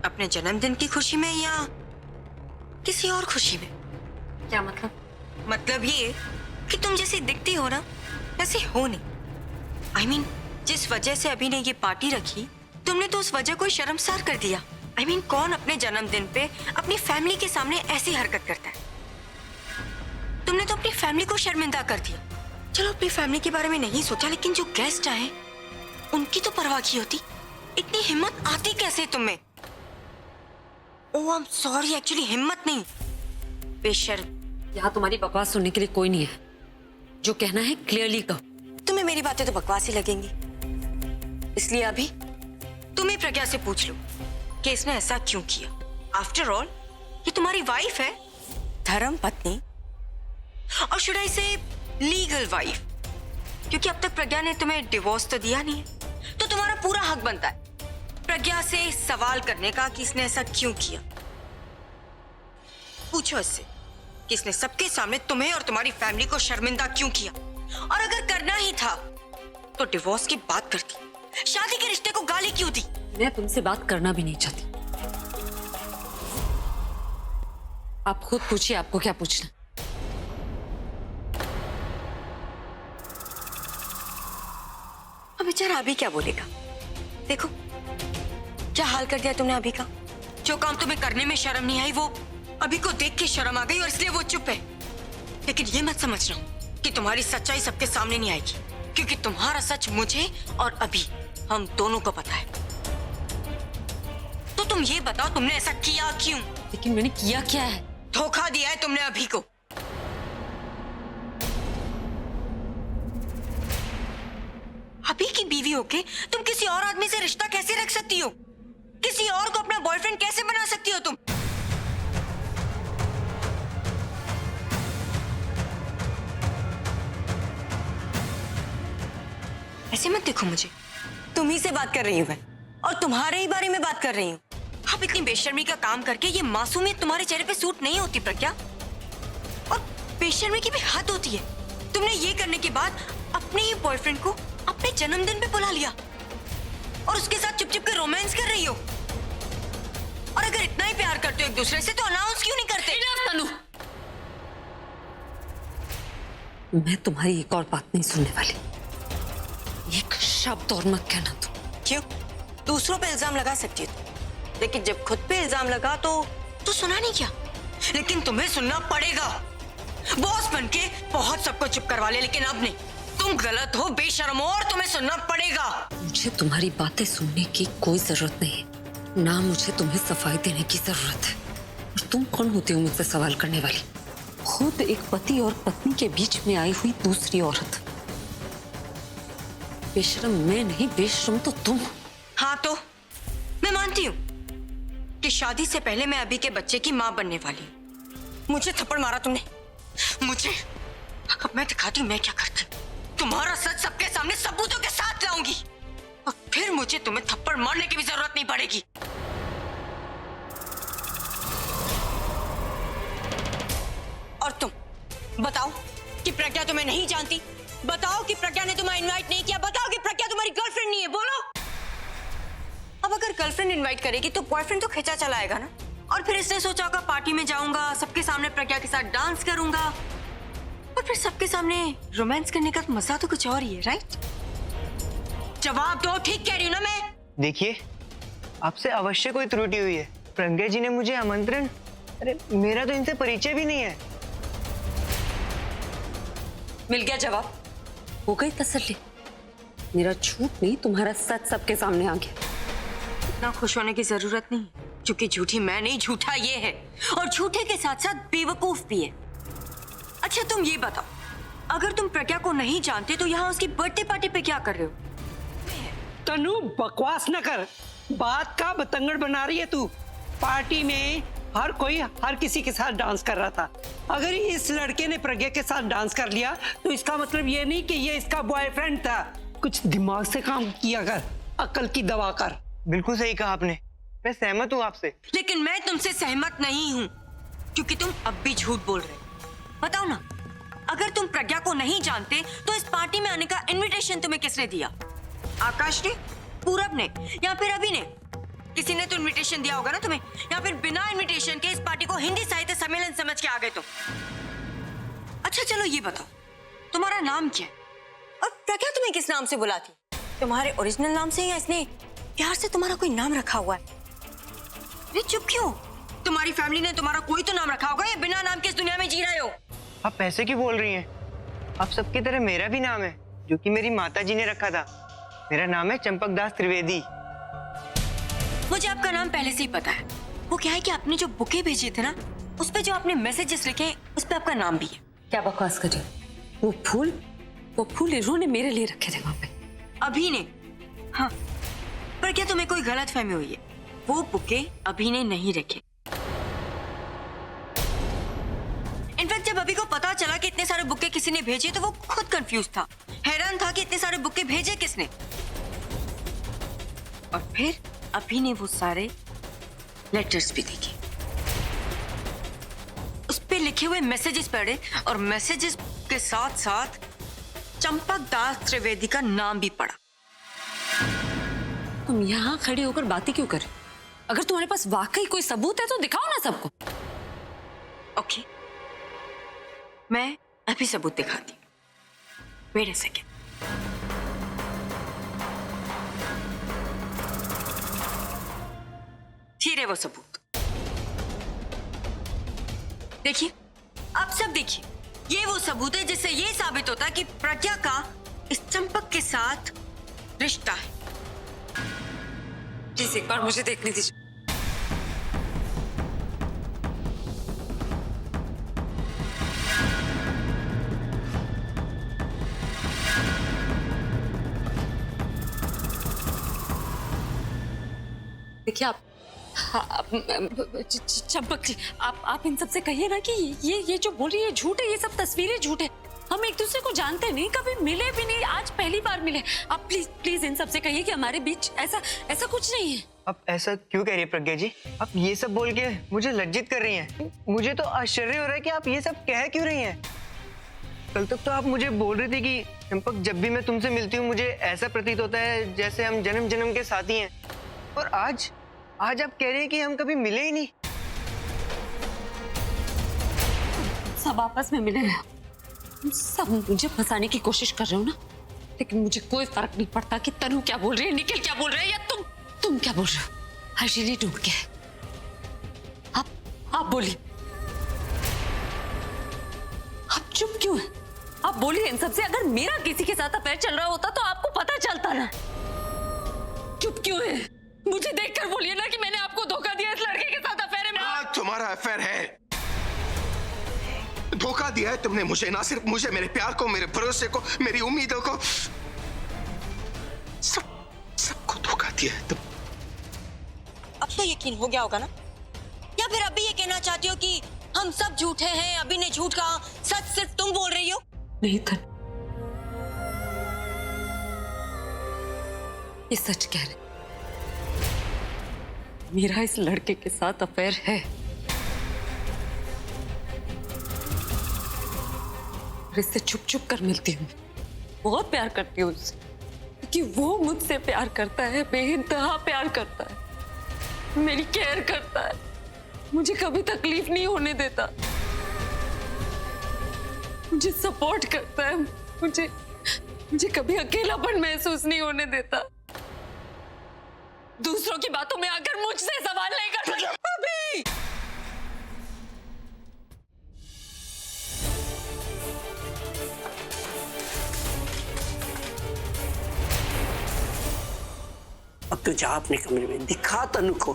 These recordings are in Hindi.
अपने जन्मदिन की खुशी में या किसी और खुशी में? क्या मतलब? मतलब ये कि तुम जैसी दिखती हो ना वैसे हो नहीं। I mean, जिस वजह से अभी ने ये पार्टी रखी, तुमने तो उस वजह को शर्मसार कर दिया। I mean, कौन अपने जन्मदिन पे अपनी फैमिली के सामने ऐसी हरकत करता है? तुमने तो अपनी फैमिली को शर्मिंदा कर दिया। चलो अपनी फैमिली के बारे में नहीं सोचा, लेकिन जो गेस्ट आए उनकी तो परवाह की होती। इतनी हिम्मत आती कैसे तुम्हें? ओह आई एम सॉरी, एक्चुअली हिम्मत नहीं, बेशर्म। यहाँ तुम्हारी बकवास सुनने के लिए कोई नहीं है। जो कहना है क्लियरली कहो। तुम्हें मेरी बातें तो बकवास ही लगेंगी, इसलिए अभी तुम्हें प्रज्ञा से पूछ लो कि इसने ऐसा क्यों किया। आफ्टर ऑल ये तुम्हारी वाइफ है, धर्म पत्नी, और शुड आई से लीगल वाइफ, क्योंकि अब तक प्रज्ञा ने तुम्हें डिवोर्स तो दिया नहीं है, तो तुम्हारा पूरा हक बनता है प्रज्ञा से सवाल करने का कि इसने ऐसा क्यों किया। पूछो इससे कि इसने सबके सामने तुम्हें और तुम्हारी फैमिली को शर्मिंदा क्यों किया, और अगर करना ही था तो डिवोर्स की बात करती, शादी के रिश्ते को गाली क्यों दी? मैं तुमसे बात करना भी नहीं चाहती। आप खुद पूछिए आपको क्या पूछना। अब बेचारा अभी क्या बोलेगा? देखो क्या हाल कर दिया तुमने अभी का। जो काम तुम्हें करने में शर्म नहीं आई वो अभी को देख के शर्म आ गई और इसलिए वो चुप है। लेकिन ये मत समझना कि तुम्हारी सच्चाई सबके सामने नहीं आएगी, क्योंकि तुम्हारा सच मुझे और अभी हम दोनों को पता है। तो तुम ये बताओ तुमने ऐसा किया क्यों? लेकिन मैंने किया क्या है? धोखा दिया है तुमने अभी को। अभी की बीवी होके तुम किसी और आदमी से रिश्ता कैसे रख सकती हो? किसी और को अपना बॉयफ्रेंड कैसे बना सकती हो तुम? ऐसे मत देखो मुझे, तुम ही से बात कर रही हूं मैं, और तुम्हारे ही बारे में बात कर रही हूँ। अब इतनी बेशर्मी का काम करके ये मासूमियत तुम्हारे चेहरे पे सूट नहीं होती प्रज्ञा, और बेशर्मी की भी हद होती है। तुमने ये करने के बाद अपने ही बॉयफ्रेंड को अपने जन्मदिन पे बुला लिया और उसके साथ चुप चुप के रोमांस कर रही हो। और अगर इतना ही प्यार करते हो एक दूसरे से तो अनाउंस क्यों नहीं करते? तनु, मैं तुम्हारी एक और बात नहीं सुनने वाली। एक शब्द और मत कहना तुम। क्यों? दूसरों पे इल्जाम लगा सकती हो, लेकिन जब खुद पे इल्जाम लगा तो सुना नहीं क्या? लेकिन तुम्हें सुनना पड़ेगा। बॉस बनके बहुत सबको चुप करवा ले, लेकिन अब नहीं। तुम गलत हो, बेशर्म हो, और तुम्हें सुनना पड़ेगा। मुझे तुम्हारी बातें सुनने की कोई जरूरत नहीं है, ना मुझे तुम्हें सफाई देने की जरूरत है। और तुम कौन होती हो मुझसे सवाल करने वाली? खुद एक पति और पत्नी के बीच में आई हुई दूसरी औरत। बेशर्म मैं नहीं, बेशर्म तो तुम। हाँ तो मैं मानती हूँ कि शादी से पहले मैं अभी के बच्चे की माँ बनने वाली हूँ। मुझे थप्पड़ मारा तुमने, मुझे। अब मैं दिखाती हूँ मैं क्या करती हूँ। तुम्हारा सच सबके सामने सबूतों के साथ लाऊंगी, और फिर मुझे तुम्हें थप्पड़ मारने की भी जरूरत नहीं पड़ेगी। और तुम बताओ कि प्रज्ञा तुम्हें नहीं जानती? बताओ कि प्रज्ञा ने तुम्हें इनवाइट नहीं किया? बताओ कि प्रज्ञा तुम्हारी गर्लफ्रेंड नहीं है? बोलो। अब अगर गर्लफ्रेंड इनवाइट करेगी तो बॉयफ्रेंड तो खींचा चला आएगा ना। और फिर इसने सोचा होगा पार्टी में जाऊंगा, सबके सामने प्रज्ञा के साथ डांस करूंगा, और फिर सबके सामने रोमांस करने का मजा तो कुछ और ही है, राइट? जवाब दो। ठीक कह रही हूँ ना मैं? देखिए, आपसे अवश्य कोई त्रुटि हुई है। प्रज्ञा जी ने मुझे आमंत्रण, अरे मेरा तो इनसे परिचय भी नहीं है। मिल गया जवाब, हो गई तसल्ली। मेरा झूठ नहीं, तुम्हारा सच सबके सामने आ गया। इतना खुश होने की जरूरत नहीं, क्योंकि झूठी मैं नहीं, झूठा ये है, और झूठे के साथ साथ बेवकूफ भी है। अच्छा तुम ये बताओ, अगर तुम प्रज्ञा को नहीं जानते तो यहाँ उसकी बर्थडे पार्टी पे क्या कर रहे हो? तनु बकवास न कर, बात का बतंगड़ बना रही है तू। पार्टी में हर कोई हर किसी के साथ डांस कर रहा था। अगर इस लड़के ने प्रज्ञा के साथ डांस कर लिया तो इसका मतलब ये नहीं कि ये इसका बॉयफ्रेंड था। कुछ दिमाग से काम किया कर, अक्ल की दवा कर। बिल्कुल सही कहा आपने, मैं सहमत हूँ आपसे। लेकिन मैं तुमसे सहमत नहीं हूँ, क्योंकि तुम अब भी झूठ बोल रहे हो। बताओ ना, अगर तुम प्रज्ञा को नहीं जानते तो इस पार्टी में आने का इनविटेशन तुम्हें किसने दिया? आकाश ने, पूरब ने, या फिर अभी ने? किसी ने तो इनविटेशन दिया होगा ना तुम्हें, या फिर बिना इनविटेशन के इस पार्टी को हिंदी साहित्य सम्मेलन समझ के आ गए तुम। अच्छा चलो ये बताओ, तुम्हारा नाम क्या है और प्रज्ञा तुम्हें किस नाम से बुलाती? तुम्हारे ओरिजिनल नाम से या इसने प्यार से तुम्हारा कोई नाम रखा हुआ है? अरे चुप क्यों? तुम्हारी फैमिली ने तुम्हारा कोई तो नाम रखा होगा, या बिना नाम के इस दुनिया में जी रहे हो? आप ऐसे क्यों बोल रही हैं? आप सबकी तरह मेरा भी नाम है, जो कि मेरी माता जी ने रखा था। मेरा नाम है चंपक दास त्रिवेदी। मुझे आपका नाम पहले से ही पता है। वो क्या है कि आपने जो बुके भेजे थे ना, उस पे जो आपने मैसेजेस लिखे, उस पे आपका नाम भी है। क्या बकवास कर रही हो? वो फूल इन्होंने मेरे लिए रखे थे वहां पे। अभी ने? हाँ, पर क्या तुम्हें कोई गलत फहमी हुई है? वो बुके अभी ने नहीं रखे। इनफैक्ट जब अभी को पता चला कि इतने सारे बुके किसी ने भेजे, तो वो खुद कंफ्यूज था, हैरान था कि इतने सारे बुके भेजे किसने। और फिर अभी ने वो सारे लेटर्स भी देखे, उस पे लिखे हुए मैसेजेस पढ़े, और मैसेजेस के साथ साथ चंपक दास त्रिवेदी का नाम भी पढ़ा। तुम यहाँ खड़े होकर बातें क्यों कर रहे हो? अगर तुम्हारे पास वाकई कोई सबूत है तो दिखाओ ना सबको। ओके, मैं अभी सबूत दिखाती हूँ। Wait a second. ये रहे वो सबूत। देखिए, आप सब देखिए, ये वो सबूत है जिससे ये साबित होता है कि प्रज्ञा का इस चंपक के साथ रिश्ता है। प्लीज एक बार मुझे देखने दीजिए। देखिए चंपक जी, आप इन सबसे कहिए ना कि ये जो बोल रही है झूठ है, ये सब तस्वीरें झूठ है। हम एक दूसरे को जानते नहीं, कभी मिले भी नहीं, आज पहली बार मिले। आप प्लीज इन सबसे कहिए कि हमारे बीच ऐसा कुछ नहीं है। आप ऐसा क्यों कह रही है प्रज्ञा जी? आप ये सब बोल के मुझे लज्जित कर रही हैं। मुझे तो आश्चर्य हो रहा है कि आप ये सब कह क्यों रही हैं। कल तक तो आप मुझे बोल रही थी कि चंपक, जब भी मैं तुमसे मिलती हूँ मुझे ऐसा प्रतीत होता है जैसे हम जन्म जन्म के साथी हैं, और आज आप कह रही हैं कि हम कभी मिले ही नहीं। सब आपस में मिले हैं, सब मुझे फंसाने की कोशिश कर रहे हो ना, लेकिन मुझे कोई फर्क नहीं पड़ता कि तनु क्या बोल रही है, निखिल क्या बोल रहे हैं, या तुम क्या बोल रहे हो। I really don't care. आप बोलिए। आप चुप क्यों है? आप बोलिए इन सबसे। अगर मेरा किसी के साथ अफेयर चल रहा होता तो आपको पता चलता ना। चुप क्यों है? मुझे देखकर बोलिए ना कि मैंने आपको धोखा दिया, इस लड़के के साथ अफेयर है। हाँ, तुम्हारा अफेयर है। धोखा दिया है तुमने मुझे, ना सिर्फ मुझे, मेरे प्यार को, मेरे भरोसे को, मेरी उम्मीदों को, सबको धोखा दिया है तुम। अब तो यकीन हो गया होगा ना? या फिर अभी ये कहना चाहती हो कि हम सब झूठे हैं, अभी ने झूठ कहा, सच सिर्फ तुम बोल रही हो? नहीं तनु, ये सच कह रहे। मेरा इस लड़के के साथ अफेयर है। और इससे छुप छुप कर मिलती हूँ। बहुत प्यार करती हूँ उससे, क्योंकि वो मुझसे प्यार करता है, बेइंतहा प्यार करता है, मेरी केयर करता है, मुझे कभी तकलीफ नहीं होने देता, मुझे सपोर्ट करता है, मुझे कभी अकेलापन महसूस नहीं होने देता। दूसरों की बातों में आकर मुझसे सवाल नहीं कर सकता। अभी अब तू जा अपने कमरे में, दिखा तनु को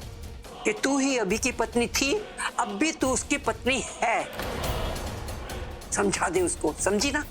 कि तू ही अभी की पत्नी थी, अब भी तू उसकी पत्नी है। समझा दे उसको, समझी ना?